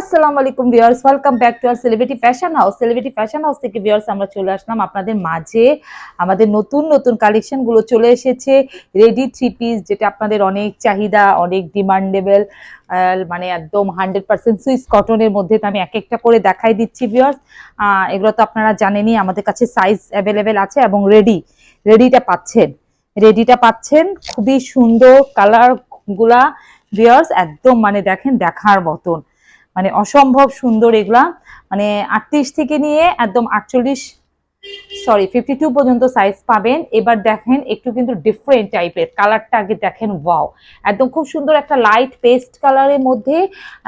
আসসালামু আলাইকুম viewers, welcome back to our celebrity fashion house. Celebrity fashion house থেকে viewers আমরা চলে আসলাম আপনাদের মাঝে। আমাদের নতুন নতুন কালেকশন গুলো চলে এসেছে। রেডি থ্রি পিস, যেটা আপনাদের অনেক চাহিদা, অনেক ডিমান্ডেবল, মানে একদম 100% সুইস কটনের মধ্যে। তো আমি এক একটা করে দেখাই দিচ্ছি ভিউয়ার্স। এগুলো তো আপনারা জানেনই, আমাদের কাছে সাইজ অ্যাভেলেবেল আছে এবং রেডিটা পাচ্ছেন। খুবই সুন্দর কালার গুলা ভিউয়ার্স, একদম মানে দেখেন দেখার মতন, মানে অসম্ভব সুন্দর এগুলা। মানে 38 থেকে নিয়ে একদম 48, সরি 52 পর্যন্ত সাইজ পাবেন। এবার দেখেন একটু কিন্তু ডিফারেন্ট টাইপের কালারটা, আগে দেখেন ওয়াও, একদম খুব সুন্দর একটা লাইট পেস্ট কালারের মধ্যে,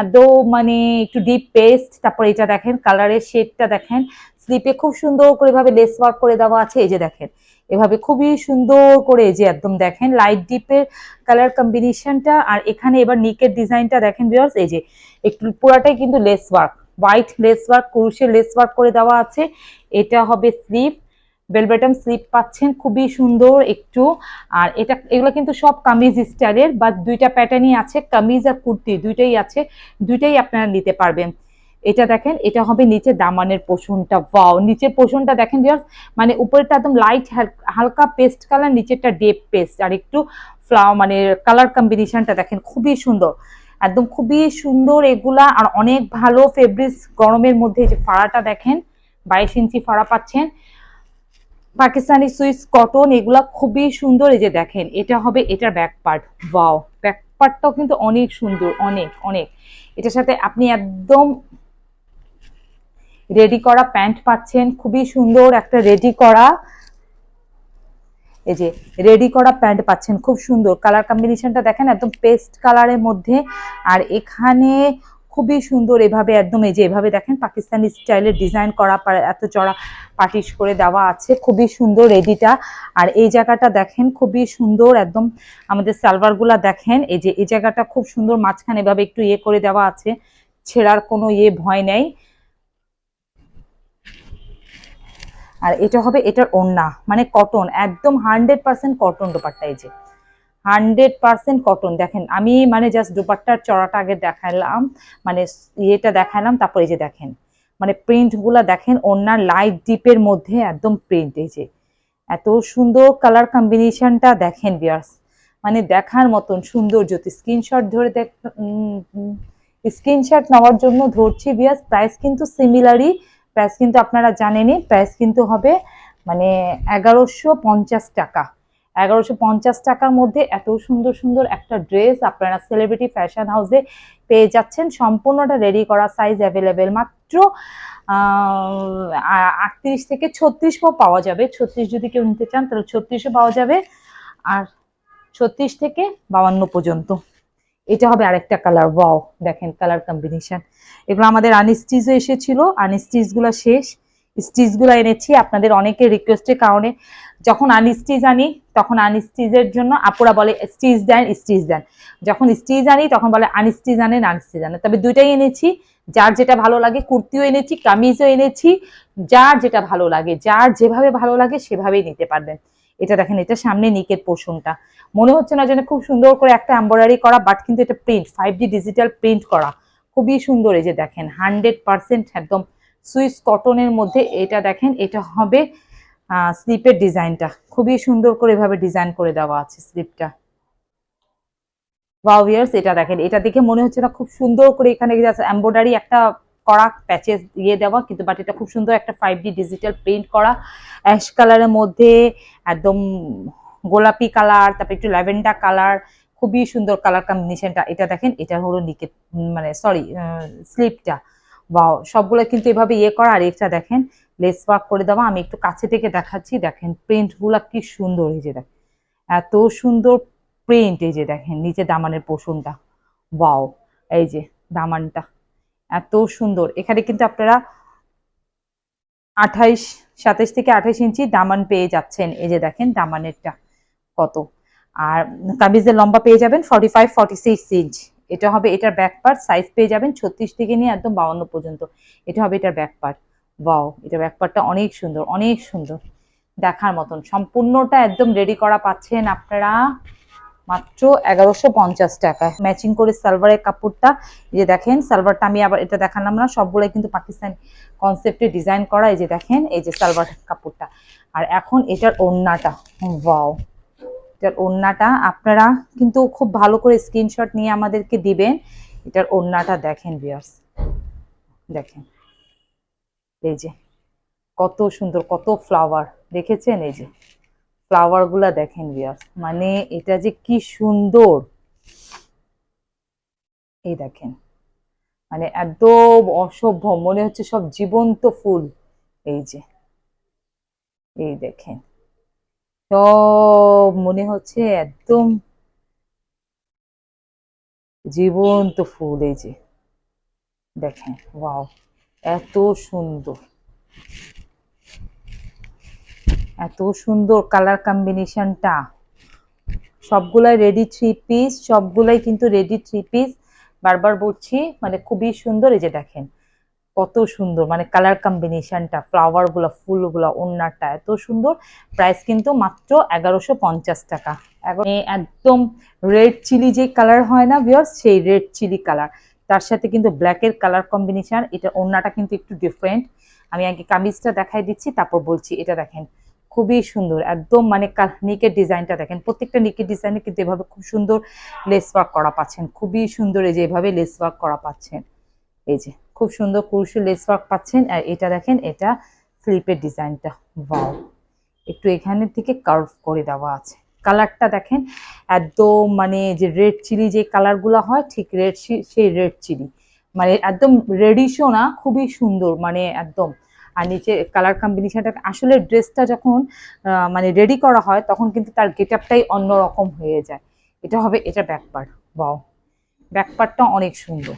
একদম মানে একটু ডিপ পেস্ট। তারপর এটা দেখেন কালারের শেডটা দেখেন, স্লিপে খুব সুন্দর করে ভাবে লেস ওয়ার্ক করে দেওয়া আছে। এই যে দেখেন এভাবে খুবই সুন্দর করে, এই যে একদম দেখেন লাইট ডিপের কালার কম্বিনেশনটা। আর এখানে এবার নিকের ডিজাইনটা দেখেন ভিউয়ার্স, এই যে একটু পুরাটাই কিন্তু lace work, white lace work, কুরুশের লেস ওয়ার্ক করে দেওয়া আছে। এটা হবে স্লিপ, বেলবেটম স্লিপ পাচ্ছেন, খুবই সুন্দর একটু। আর এগুলো কিন্তু সব কামিজ স্টাইলের, বা দুইটা প্যাটার্নই আছে, কামিজ আর কুর্তি দুইটাই আছে, দুইটাই আপনারা নিতে পারবেন। এটা দেখেন, এটা হবে নিচে দামানের পোষণটা। ওয়াও, নিচের পোষণটা দেখেন ভিউয়ার্স, মানে উপরেরটা একদম লাইট হালকা পেস্ট কালার, নিচেরটা ডেপ পেস্ট, আর একটু ফ্লাওয়ার মানে কালার কম্বিনেশনটা দেখেন খুবই সুন্দর, একদম খুবই সুন্দর এগুলা। আর অনেক ভালো ফেব্রিক্স গরমের মধ্যে। যে ফাড়াটা দেখেন, 22 ইঞ্চি ফাড়া পাচ্ছেন, পাকিস্তানি সুইস কটন, এগুলা খুবই সুন্দর। এই যে দেখেন এটা হবে এটার ব্যাক পার্ট। ওয়াও, ব্যাক পার্টটাও কিন্তু অনেক সুন্দর, অনেক অনেক। এটার সাথে আপনি একদম রেডি করা প্যান্ট পাচ্ছেন, খুবই সুন্দর একটা রেডি করা, এই যে রেডি করা প্যান্ট পাচ্ছেন, খুব সুন্দর কালার কম্বিনেশনটা দেখেন, একদম পেস্ট কালারের মধ্যে। আর এখানে খুবই সুন্দর এভাবে একদম, এই যে এভাবে দেখেন পাকিস্তানি স্টাইলের ডিজাইন করা, এত চড়া পাটিশ করে দেওয়া আছে, খুবই সুন্দর রেডিটা। আর এই জায়গাটা দেখেন খুবই সুন্দর, একদম আমাদের সালোয়ার গুলা দেখেন, এই যে এই জায়গাটা খুব সুন্দর, মাঝখানে এভাবে একটু ইয়ে করে দেওয়া আছে, ছেঁড়ার কোনো ভয় নেই। আর এটা হবে এটার ওড়না, মানে কটন, একদম 100% কটন দোপাট্টা। এই যে 100% কটন দেখেন। আমি মানে জাস্ট দোপাট্টার চড়াটা আগে দেখালাম, মানে ইয়েটা দেখালাম, তারপর এই যে দেখেন মানে প্রিন্ট গুলা দেখেন, ওড়নার লাইট ডিপের মধ্যে একদম প্রিন্ট। এই যে এত সুন্দর কালার কম্বিনেশনটা দেখেন ভিউয়ার্স, মানে দেখার মতন সুন্দর। যদি স্ক্রিনশট ধরে স্ক্রিনশট নেওয়ার জন্য ধরছি ভিউয়ার্স, প্রাইস কিন্তু সিমিলারই, প্রাইস কিন্তু আপনারা জানেনই, প্রাইস কিন্তু হবে মানে 1150 টাকা। 1150 টাকার মধ্যে এত সুন্দর সুন্দর একটা ড্রেস আপনারা সেলিব্রিটি ফ্যাশন হাউসে পেয়ে যাচ্ছেন, সম্পূর্ণটা রেডি করা, সাইজ অ্যাভেলেবেল মাত্র 38 থেকে 36 পাওয়া যাবে। 36 যদি কেউ নিতে চান তাহলে 36ও পাওয়া যাবে, আর 36 থেকে 52 পর্যন্ত। এটা হবে আরেকটা কালার। ওয়াও, দেখেন কালার কম্বিনেশন। এগুলো আমাদের আনস্টিচও এসেছিল, আনস্টিচ গুলো শেষ, স্টিচ গুলো এনেছি আপনাদের অনেকের রিকোয়েস্টের কারণে। যখন আনস্টিচ আনি তখন আনস্টিচের জন্য আপুরা বলে স্টিচ দেন স্টিচ দেন, যখন স্টিচ আনি তখন বলে আনস্টিচ আনেন আনস্টিচ আনেন। তবে দুইটাই এনেছি, যার যেটা ভালো লাগে, কুর্তিও এনেছি, কামিজও এনেছি, যার যেটা ভালো লাগে, যার যেভাবে ভালো লাগে সেভাবেই নিতে পারবেন। এটা দেখেন, এটা সামনে নিকের পোর্শনটা, মনে হচ্ছে না যেন খুব সুন্দর করে একটা এমব্রয়ডারি করা, বাট কিন্তু এটা প্রিন্ট, 5D ডিজিটাল প্রিন্ট করা, খুবই সুন্দর। এই যে দেখেন 100% একদম সুইস কটনের মধ্যে। এটা দেখেন, এটা হবে স্লিপের ডিজাইনটা, খুবই সুন্দর করে এভাবে ডিজাইন করে দেওয়া আছে স্লিপটা। ওয়াও ভিউয়ার্স, এটা দেখেন, এটা দেখে মনে হচ্ছে না খুব সুন্দর করে এখানে এমব্রয়ডারি একটা করা, প্যাচেস দেওয়া, কিন্তু বাট এটা খুব সুন্দর একটা 5D ডিজিটাল প্রিন্ট করা, অ্যাশ কালারের মধ্যে একদম গোলাপি কালার, তারপর একটু ল্যাভেন্ডার কালার, খুবই সুন্দর কালার কম্বিনেশনটা। এটা দেখেন, এটা হলো নিকে মানে সরি স্লিপটা। ওয়াও, সবগুলো কিন্তু এভাবে করা। আর এটা দেখেন লেস ওয়ার্ক করে দেওয়া, আমি একটু কাছে থেকে দেখাচ্ছি, দেখেন প্রিন্ট গুলা কি সুন্দর। এই যে দেখেন এত সুন্দর প্রিন্ট। এই যে দেখেন নিচে দামানের পোর্শনটা, ওয়াও, এই যে দামানটা এত সুন্দর। এখানে কিন্তু আপনারা 27 থেকে 28 ইঞ্চি দামান পেয়ে যাচ্ছেন। এই যে দেখেন দামানেরটা কত। আর কামিজের লম্বা পেয়ে যাবেন 45-46 ইঞ্চ। এটা হবে এটার ব্যাক পার্ট, সাইজ পেয়ে যাবেন 36 থেকে নিয়ে একদম 52 পর্যন্ত। এটা হবে এটার ব্যাক পার্ট। ওয়াও, এটা ব্যাক পার্টটা অনেক সুন্দর, অনেক সুন্দর, দেখার মতন। সম্পূর্ণটা একদম রেডি করা পাচ্ছেন আপনারা মাত্র 1150 টাকায় ম্যাচিং করে সালোয়ারের কাপড়টা। এই যে দেখেন সালোয়ারটা আমি আবার এটা দেখালাম না, সবগুলাই কিন্তু পাকিস্তানি কনসেপ্টে ডিজাইন করা। এই যে দেখেন এই যে সালোয়ার কাপড়টা। আর এখন এটার ওড়নাটা, ওয়াও, এটার ওড়নাটা আপনারা কিন্তু খুব ভালো করে স্ক্রিনশট নিয়ে আমাদেরকে দিবেন। এটার ওড়নাটা দেখেন ভিউয়ার্স, দেখেন এই যে কত সুন্দর, কত ফ্লাওয়ার দেখেছেন, এই যে ফ্লাওয়ার গুলা দেখেন ভিউয়ার্স, মানে এটা যে কি সুন্দর, এই দেখেন মানে একদম অসভ্য মনে হচ্ছে সব জীবন্ত ফুল। এই যে এই দেখেন সব মনে হচ্ছে একদম জীবন্ত ফুল। এই যে দেখেন ওয়াও, এত সুন্দর, এত সুন্দর কালার কম্বিনেশনটা। সবগুলাই রেডি থ্রি পিস, সবগুলাই কিন্তু রেডি থ্রি পিস, বারবার বলছি মানে খুবই সুন্দর। এই যে দেখেন কত সুন্দর, মানে কালার কম্বিনেশনটা, ফ্লাওয়ার গুলা, ফুলগুলা, ওড়নাটা এত সুন্দর। প্রাইস কিন্তু মাত্র 1150 টাকা। একদম রেড চিলি যে কালার হয় না ভিউয়ার্স, সেই রেড চিলি কালার, তার সাথে কিন্তু ব্ল্যাকের কালার কম্বিনেশন। এটা ওড়নাটা কিন্তু একটু ডিফারেন্ট। আমি আগে কামিজটা দেখাই দিচ্ছি, তারপর বলছি। এটা দেখেন খুবই সুন্দর, একদম মানে নিকের ডিজাইনটা দেখেন, প্রত্যেকটা নিকের ডিজাইনে কিন্তু এভাবে খুব সুন্দর লেস ওয়ার্ক করা পাচ্ছেন, খুবই সুন্দর। এই যে এভাবে লেস ওয়ার্ক করা পাচ্ছেন, এই যে খুব সুন্দর ক্রুশি লেস ওয়ার্ক পাচ্ছেন। আর এটা দেখেন এটা স্লিপের ডিজাইনটা, ওয়াও, একটু এখানের থেকে কার্ভ করে দেওয়া আছে। কালারটা দেখেন একদম মানে যে রেড চিলি যে কালারগুলো হয়, ঠিক রেড, সেই রেড চিলি, মানে একদম রেডিশও না, খুবই সুন্দর মানে একদম। আর নিচে কালার কম্বিনেশনটা, আসলে ড্রেসটা যখন মানে রেডি করা হয় তখন কিন্তু তার গেট আপটাই অন্যরকম হয়ে যায়। এটা হবে এটা ব্যাক পার্ট, ওয়াও, ব্যাক পার্টটা অনেক সুন্দর,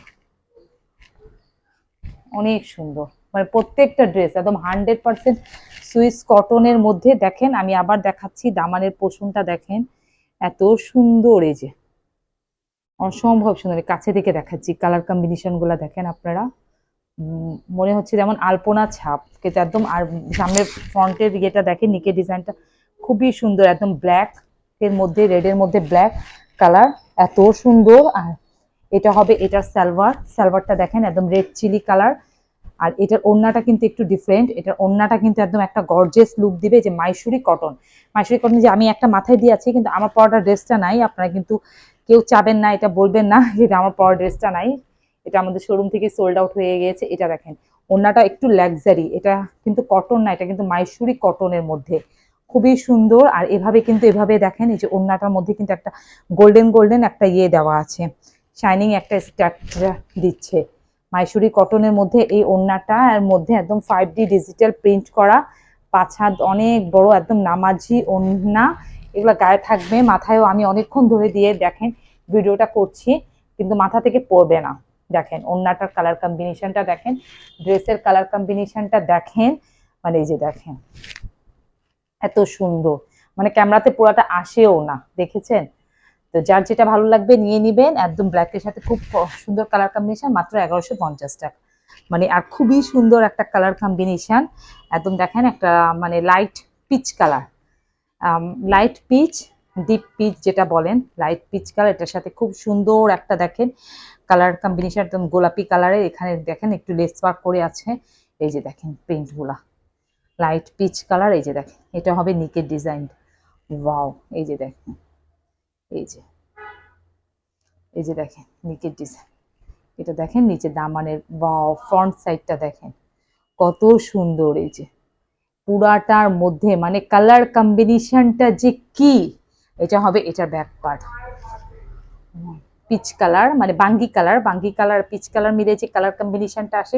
অনেক সুন্দর। মানে প্রত্যেকটা ড্রেস একদম 100% সুইস কটনের মধ্যে। দেখেন আমি আবার দেখাচ্ছি, দামানের পোষণটা দেখেন এত সুন্দর, এই যে অসম্ভব সুন্দর। কাছে থেকে দেখাচ্ছি, কালার কম্বিনেশন গুলা দেখেন আপনারা, মনে হচ্ছে যেমন আলপনা ছাপ, কিন্তু একদম। আর সামনের ফ্রন্টের ইয়েটা দেখেন, নিকের ডিজাইনটা খুবই সুন্দর, একদম ব্ল্যাক এর মধ্যে, রেডের মধ্যে ব্ল্যাক কালার, এত সুন্দর। আর এটা হবে এটার সালোয়ার, সালোয়ারটা দেখেন একদম রেড চিলি কালার। আর এটার ওড়নাটা কিন্তু একটু ডিফারেন্ট, এটার ওড়নাটা কিন্তু একদম একটা গর্জিয়াস লুক দিবে। যে মাইসুরি কটন, মাইসুরি কটন যে আমি একটা মাথায় দিয়ে আছি, কিন্তু আমার পরাটা ড্রেসটা নাই। আপনারা কিন্তু কেউ চাবেন না, এটা বলবেন না যে আমার পরা ড্রেসটা নাই, এটা আমাদের শোরুম থেকে সোল্ড আউট হয়ে গিয়েছে। এটা দেখেন ওড়নাটা একটু লাক্সারি, এটা কিন্তু কটন না, এটা কিন্তু মাইসুরি কটনের মধ্যে, খুবই সুন্দর। আর এভাবে কিন্তু এভাবে দেখেন, এই যে ওড়নাটার মধ্যে কিন্তু একটা গোল্ডেন গোল্ডেন একটা ইয়ে দেওয়া আছে, শাইনিং একটা স্ট্রাকচার দিচ্ছে। মাইসুরি কটনের মধ্যে এই ওড়নাটা, এর মধ্যে একদম 5D ডিজিটাল প্রিন্ট করা, 5 হাত অনেক বড়, একদম নামাজি ওড়না। এগুলো গায়ে থাকবে, মাথায়ও আমি অনেকক্ষণ ধরে দিয়ে দেখেন ভিডিওটা করছি, কিন্তু মাথা থেকে পড়বে না। দেখেন ওড়নাটার কালার কম্বিনেশনটা দেখেন, ড্রেসের কালার কম্বিনেশনটা দেখেন, মানে এই যে দেখেন এত সুন্দর, মানে ক্যামেরাতে পুরাটা আসেও না, দেখেছেন? তো যার যেটা ভালো লাগবে নিয়ে নিবেন। একদম ব্ল্যাকের সাথে খুব সুন্দর কালার কম্বিনেশন, মাত্র 1150 টাকা। মানে আর খুবই সুন্দর একটা কালার কম্বিনেশন, একদম দেখেন একটা মানে light peach colour, light peach, deep peach যেটা বলেন, লাইট পিচ কালার, এটার সাথে খুব সুন্দর একটা দেখেন কালার কম্বিনেশন, একদম গোলাপি কালারের। এখানে দেখেন একটু লেস ওয়ার্ক করে আছে, এই যে দেখেন প্রিন্ট গুলা লাইট পিচ কালার। এই যে দেখেন এটা হবে নিকের ডিজাইন, ওয়াও, এই যে দেখেন, এই যে এই যে দেখেন নিকের ডিজাইন, এটা দেখেন নিচে দামানের, ওয়াও, ফ্রন্ট সাইডটা দেখেন কত সুন্দর। এই যে পুরাটার মধ্যে মানে কালার কম্বিনেশনটা যে কি, এটা হবে এটার ব্যাক পার্ট, পিচ কালার, মানে বাঙ্গি কালার, বাঙ্গি কালার পিচ কালার মিলে যে কালার কম্বিনেশনটা আসে,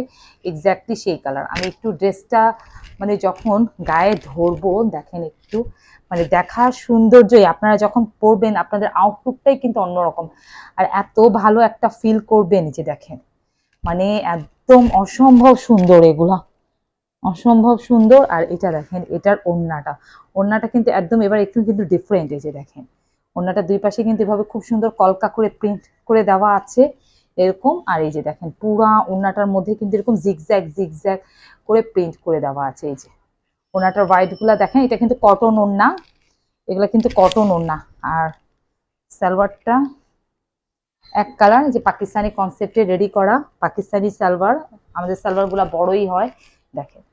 এক্স্যাক্টলি সেই কালার। আমি একটু ড্রেসটা মানে যখন গায়ে ধরবো দেখেন একটু, মানে দেখার সৌন্দর্যই, আপনারা যখন পরবেন আপনাদের আউটলুকটাই কিন্তু অন্যরকম, আর এত ভালো একটা ফিল করবেন। যে দেখেন মানে একদম অসম্ভব সুন্দর, এগুলা অসম্ভব সুন্দর। আর এটা দেখেন এটার ওড়নাটা, ওড়নাটা কিন্তু একদম এবার একটু কিন্তু ডিফারেন্ট। এই যে দেখেন ওড়নাটা দুই পাশে কিন্তু এভাবে খুব সুন্দর কলকা করে প্রিন্ট করে দেওয়া আছে এরকম। আর এই যে দেখেন পুরা ওড়নাটার মধ্যে কিন্তু এরকম জিগজ্যাগ জিগজ্যাগ করে প্রিন্ট করে দেওয়া আছে। এই যে ওড়নাটার হোয়াইট গুলা দেখেন, এটা কিন্তু কটন ওড়না, এগুলা কিন্তু কটন ওড়না। আর সালোয়ারটা এক কালার, যে পাকিস্তানি কনসেপ্টে রেডি করা পাকিস্তানি সালোয়ার। আমাদের সালোয়ারগুলো বড়ই হয়। দেখেন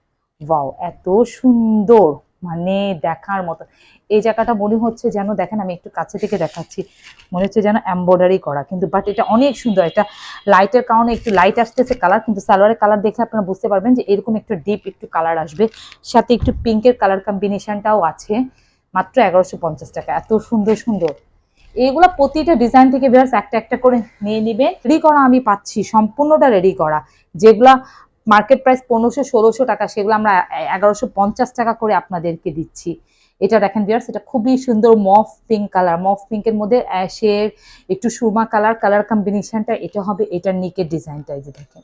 ওয়াও, এত সুন্দর, মানে দেখার মতো। এই জায়গাটা মনে হচ্ছে যেন, দেখেন আমি একটু কাছে থেকে দেখাচ্ছি, মনে হচ্ছে যেন এমব্রয়ডারি করা, কিন্তু বাট এটা অনেক সুন্দর। এটা লাইটের কারণে একটু লাইট আসতেছে কালার, কিন্তু সালোয়ারের কালার দেখে আপনারা বুঝতে পারবেন যে এরকম একটু ডিপ একটু কালার আসবে, সাথে একটু পিঙ্কের কালার কম্বিনেশনটাও আছে। মাত্র 1150 টাকা, এত সুন্দর সুন্দর। এইগুলো প্রতিটা ডিজাইন থেকে ভিউয়ার্স একটা একটা করে নিয়ে নিবেন। রেডি করা আমি পাচ্ছি সম্পূর্ণটা রেডি করা, যেগুলা মার্কেট প্রাইস 1500-1600 টাকা, সেগুলো আমরা 1150 টাকা করে আপনাদেরকে দিচ্ছি। এটা দেখেন ভিউয়ার্স, এটা খুবই সুন্দর মফ পিঙ্ক কালার, মফ পিঙ্কের মধ্যে অ্যাশের একটু সুরমা কালার, কালার কম্বিনেশনটা এটা হবে। এটার নিকের ডিজাইনটা এই যে দেখেন,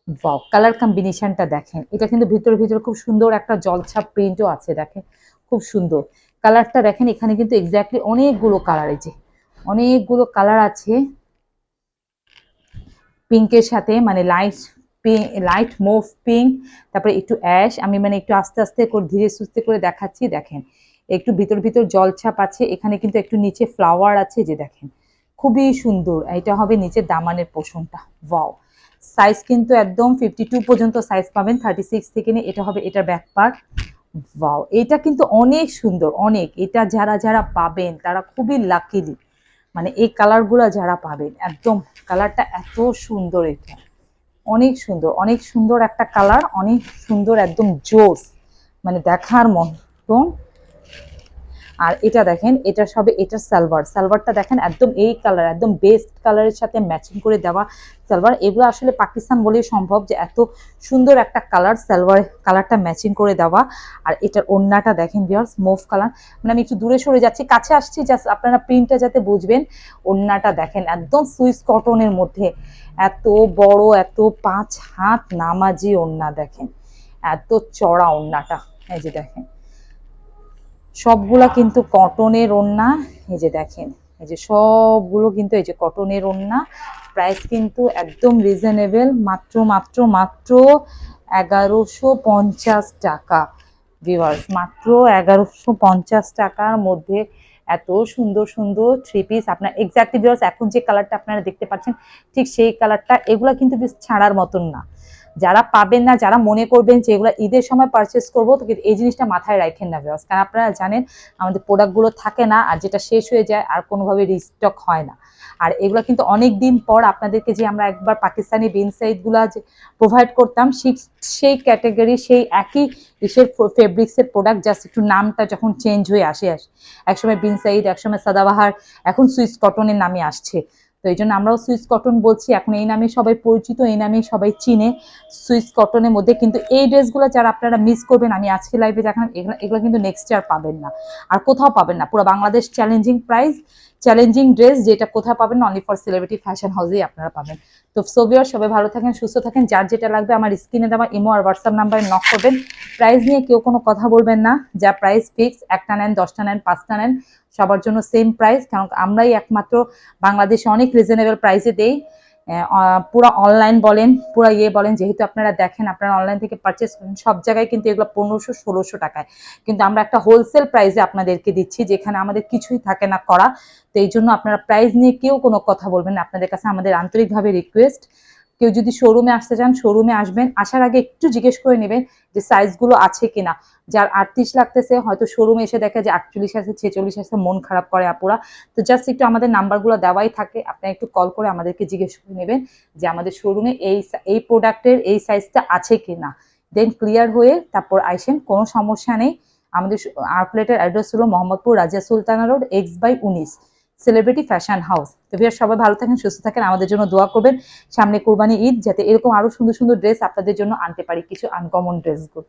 ওয়াও কালার কম্বিনেশনটা দেখেন। এটা কিন্তু ভিতরে ভিতরে খুব সুন্দর একটা জলছাপ প্রিন্টও আছে, দেখেন খুব সুন্দর কালারটা দেখেন। এখানে কিন্তু এক্স্যাক্টলি অনেকগুলো কালার, এই যে অনেকগুলো কালার আছে পিঙ্কের সাথে, মানে light pink, light move pink, তারপরে একটু অ্যাশ। আমি মানে একটু আস্তে আস্তে করে ধীরে সুস্থে করে দেখাচ্ছি। দেখেন একটু ভিতর ভিতর জলছাপ আছে, এখানে কিন্তু একটু নিচে ফ্লাওয়ার আছে, যে দেখেন খুবই সুন্দর। এটা হবে নিচের দামানের পোষণটা। ওয়াও, সাইজ কিন্তু একদম 52 পর্যন্ত সাইজ পাবেন, 36 থেকে নিয়ে। এটা হবে এটার ব্যাক পার্ট। ওয়াও, এটা কিন্তু অনেক সুন্দর, অনেক। এটা যারা যারা পাবেন তারা খুবই লাকিলি, মানে এই কালারগুলো যারা পাবেন, একদম কালারটা এত সুন্দর। এটা অনেক সুন্দর, অনেক সুন্দর একটা কালার, অনেক সুন্দর, একদম জোস, মানে দেখার মতন। আর এটা দেখেন, এটা সবে এটার সালোয়ার, সালোয়ারটা দেখেন একদম এই কালার, একদম বেস্ট কালারের সাথে ম্যাচিং করে দেওয়া সালোয়ার। এগুলো আসলে পাকিস্তান বলেই সম্ভব যে এত সুন্দর একটা কালার, সালোয়ার কালারটা ম্যাচিং করে দেওয়া। আর এটার ওড়নাটা দেখেন ভিউয়ার্স, মুভ কালার। মানে আমি একটু দূরে সরে যাচ্ছি, কাছে আসছি জাস্ট আপনারা প্রিন্টটা যাতে বুঝবেন। ওড়নাটা দেখেন একদম সুইস কটনের মধ্যে, এত বড়, এত 5 হাত নামাজি ওড়না, দেখেন এত চড়া ওড়নাটা। এই যে দেখেন সবগুলা কিন্তু কটনের ওড়না, এই যে দেখেন, এই যে সবগুলো কিন্তু এই যে কটনের ওড়না। প্রাইস কিন্তু একদম রিজনেবল, মাত্র মাত্র মাত্র 1150 টাকা ভিউয়ার্স, মাত্র 1150 টাকার মধ্যে এত সুন্দর সুন্দর থ্রি পিস। আপনার এক্স্যাক্টলি ভিউয়ার্স এখন যে কালারটা আপনারা দেখতে পাচ্ছেন ঠিক সেই কালারটা। এগুলা কিন্তু বেশ ছাড়ার মতন না, যারা পাবেন না, যারা মনে করবেন যে এগুলো ঈদের সময় পারচেস করবো, তো এই জিনিসটা মাথায় রাখেন না ভিউয়ার্স, কারণ আপনারা জানেন আমাদের প্রোডাক্টগুলো থাকে না, আর যেটা শেষ হয়ে যায় আর কোনোভাবে রিস্টক হয় না। আর এগুলো কিন্তু অনেক দিন পর আপনাদেরকে যে আমরা একবার পাকিস্তানি বিন সাইডগুলো যে প্রোভাইড করতাম, সেই ক্যাটাগরি, সেই একই ইসের ফেব্রিক্সের প্রোডাক্ট, জাস্ট একটু নামটা যখন চেঞ্জ হয়ে আসে একসময় বিন সাইড, একসময় সাদাবাহার, এখন সুইস কটনের নামে আসছে। তো এই জন্য আমরাও সুইস কটন বলছি, এখন এই নামে সবাই পরিচিত, এই নামেই সবাই চিনে সুইস কটনের মধ্যে। কিন্তু এই ড্রেসগুলো যারা আপনারা মিস করবেন, আমি আজকে লাইভে দেখালাম, এগুলো কিন্তু নেক্সট ইয়ার পাবেন না, আর কোথাও পাবেন না। পুরো Bangladesh challenging price, challenging dress, যেটা কোথাও পাবেন না, অনলি ফর সেলিব্রিটি ফ্যাশন হাউসেই আপনারা পাবেন। তো সোভিয়ার সবাই ভালো থাকেন, সুস্থ থাকেন। যার যেটা লাগবে আমার স্ক্রিনে দেওয়া ইমো আর হোয়াটসঅ্যাপ নাম্বারে নক করবেন। প্রাইস নিয়ে কেউ কোনো কথা বলবেন না, যা প্রাইস ফিক্স, একটা নেন, 10টা নেন, 5টা নেন, সবার জন্য সেম প্রাইস, কারণ আমরাই একমাত্র বাংলাদেশে অনেক রিজনেবল প্রাইসে দেই। পুরো অনলাইন বলেন, পুরো বলেন, যেহেতু আপনারা দেখেন, আপনারা অনলাইন থেকে পারচেস করেন, সব জায়গায় কিন্তু এগুলো 1500-1600 টাকায়, কিন্তু আমরা একটা হোলসেল প্রাইসে আপনাদেরকে দিচ্ছি, যেখানে আমাদের কিছুই থাকে না করা। তো এই জন্য আপনারা প্রাইস নিয়ে কেউ কোনো কথা বলবেন না, আপনাদের কাছে আমাদের আন্তরিকভাবে রিকোয়েস্ট। কেউ যদি শোরুমে আসতে চান, শোরুমে আসবেন, আসার আগে একটু জিজ্ঞেস করে নেবেন যে সাইজগুলো আছে কিনা। যার 38 লাগতেছে, হয়তো শোরুমে এসে দেখে যে 48 আছে, 46 আছে, মন খারাপ করে আপুরা। তো জাস্ট একটু আমাদের নাম্বারগুলো দেওয়াই থাকে, আপনারা একটু কল করে আমাদেরকে জিজ্ঞেস করে নেবেন যে আমাদের শোরুমে এই প্রোডাক্টের এই সাইজটা আছে কিনা। দেন ক্লিয়ার হয়ে তারপর আইসেন, কোনো সমস্যা নেই। আমাদের আউটলেটের অ্যাড্রেস হলো Mohammadpur Razia Sultana road, X/19, celebrity fashion house. তো ভিউয়ার্স সবাই ভালো থাকেন, সুস্থ থাকেন, আমাদের জন্য দোয়া করবেন। সামনে কোরবানি ঈদ, যাতে এরকম আরো সুন্দর সুন্দর ড্রেস আপনাদের জন্য আনতে পারি, কিছু আনকমন ড্রেসগুলো।